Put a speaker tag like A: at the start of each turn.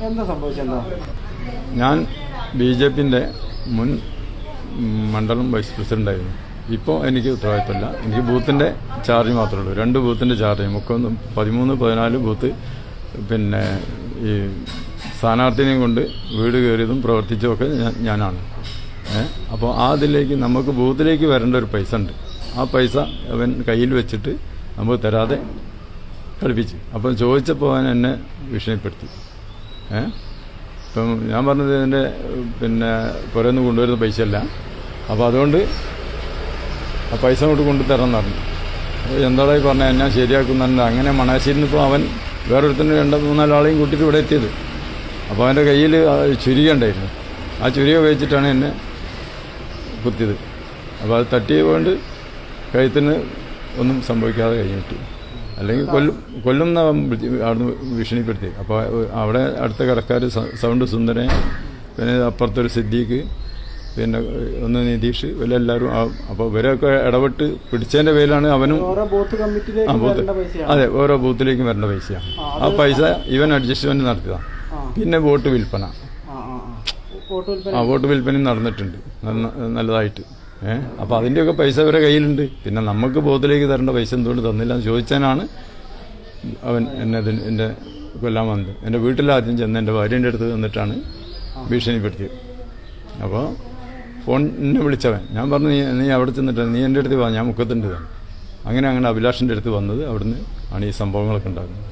A: എന്താ സംഭവിച്ചെന്താ?
B: ഞാൻ BJPന്റെ മുൻ മണ്ഡലം വൈസ് പ്രസിഡന്റായിരുന്നു. ഇപ്പോൾ എനിക്ക് ഉത്തരവാദിത്തമില്ല. എനിക്ക് ബൂത്തിൻ്റെ ചാർജ് മാത്രമേ ഉള്ളൂ. 2 ബൂത്തിൻ്റെ ചാർജ്, 13, 14 ബൂത്ത്. പിന്നെ ഈ സ്ഥാനാർത്ഥിനെയും കൊണ്ട് വീട് കയറിയതും പ്രവർത്തിച്ചതൊക്കെ ഞാനാണ്. അപ്പോൾ അതിലേക്ക് നമുക്ക് ബൂത്തിലേക്ക് വരേണ്ട ഒരു പൈസ ഉണ്ട്. ആ പൈസ അവൻ കയ്യിൽ വെച്ചിട്ട് നമുക്ക് തരാതെ കളിപ്പിച്ച്. അപ്പം ചോദിച്ചപ്പോൾ അവൻ എന്നെ ഭീഷണിപ്പെടുത്തി. ഇപ്പം ഞാൻ പറഞ്ഞത് ഇതിൻ്റെ പുറത്തുനിന്ന് കൊണ്ടുവരുന്ന പൈസയല്ല. അപ്പോൾ അതുകൊണ്ട് ആ പൈസ കൊണ്ട് കൊണ്ടുതരണം എന്ന് പറഞ്ഞു. എന്തായി പറഞ്ഞാൽ എന്നെ ശരിയാക്കുന്നുണ്ട്. അങ്ങനെ മണാശ്ശേരിയിൽ ഇപ്പോൾ അവൻ വേറൊരുത്തിന് 2-3 ആളെയും കൂട്ടിയിട്ട് ഇവിടെ എത്തിയത്. അപ്പോൾ അവൻ്റെ കയ്യിൽ ചുരിക ഉണ്ടായിരുന്നു. ആ ചുരിക ഉപയോഗിച്ചിട്ടാണ് എന്നെ കുത്തിയത്. അപ്പോൾ അത് തട്ടിയതുകൊണ്ട് കഴുത്തിന് ഒന്നും സംഭവിക്കാതെ കഴിഞ്ഞിട്ട്, അല്ലെങ്കിൽ കൊല്ലും അവിടുന്ന് ഭീഷണിപ്പെടുത്തി. അപ്പോൾ അവിടെ അടുത്ത കടക്കാർ സൗണ്ട് സുന്ദരൻ, പിന്നെ അപ്പുറത്തൊരു സിദ്ദീഖ്, പിന്നെ ഒന്ന് നിതീഷ്, ഇവരെല്ലാവരും. അപ്പോൾ ഇവരൊക്കെ ഇടപെട്ട് പിടിച്ചതിൻ്റെ പേരിലാണ് അവനും. അതെ, ഓരോ ബൂത്തിലേക്കും വരേണ്ട പൈസയാണ്. ആ പൈസ ഇവൻ അഡ്ജസ്റ്റ്മെന്റ് നടത്തിയതാണ്. പിന്നെ വോട്ട് വിൽപ്പന വിൽപ്പനയും നടന്നിട്ടുണ്ട് നല്ലതായിട്ട്. അപ്പോൾ അതിൻ്റെയൊക്കെ പൈസ ഇവരെ കയ്യിലുണ്ട്. പിന്നെ നമുക്ക് ബൂത്തിലേക്ക് തരേണ്ട പൈസ എന്തുകൊണ്ട് തന്നില്ല എന്ന് ചോദിച്ചാലാണ് അവൻ എന്നെ കൊല്ലാൻ വന്നത്. എൻ്റെ വീട്ടിലാദ്യം ചെന്ന് എൻ്റെ ഭാര്യൻ്റെ അടുത്ത് വന്നിട്ടാണ് ഭീഷണിപ്പെടുത്തിയത്. അപ്പോൾ എന്നെ വിളിച്ചവൻ, ഞാൻ പറഞ്ഞു നീ അവിടെ ചെന്നിട്ട് നീ എൻ്റെ അടുത്ത് വാ, ഞാൻ മുക്കത്തിൻ്റെ. അങ്ങനെ അഭിലാഷിൻ്റെ അടുത്ത് വന്നത്. അവിടുന്ന് ആണ് ഈ സംഭവങ്ങളൊക്കെ ഉണ്ടാകുന്നത്.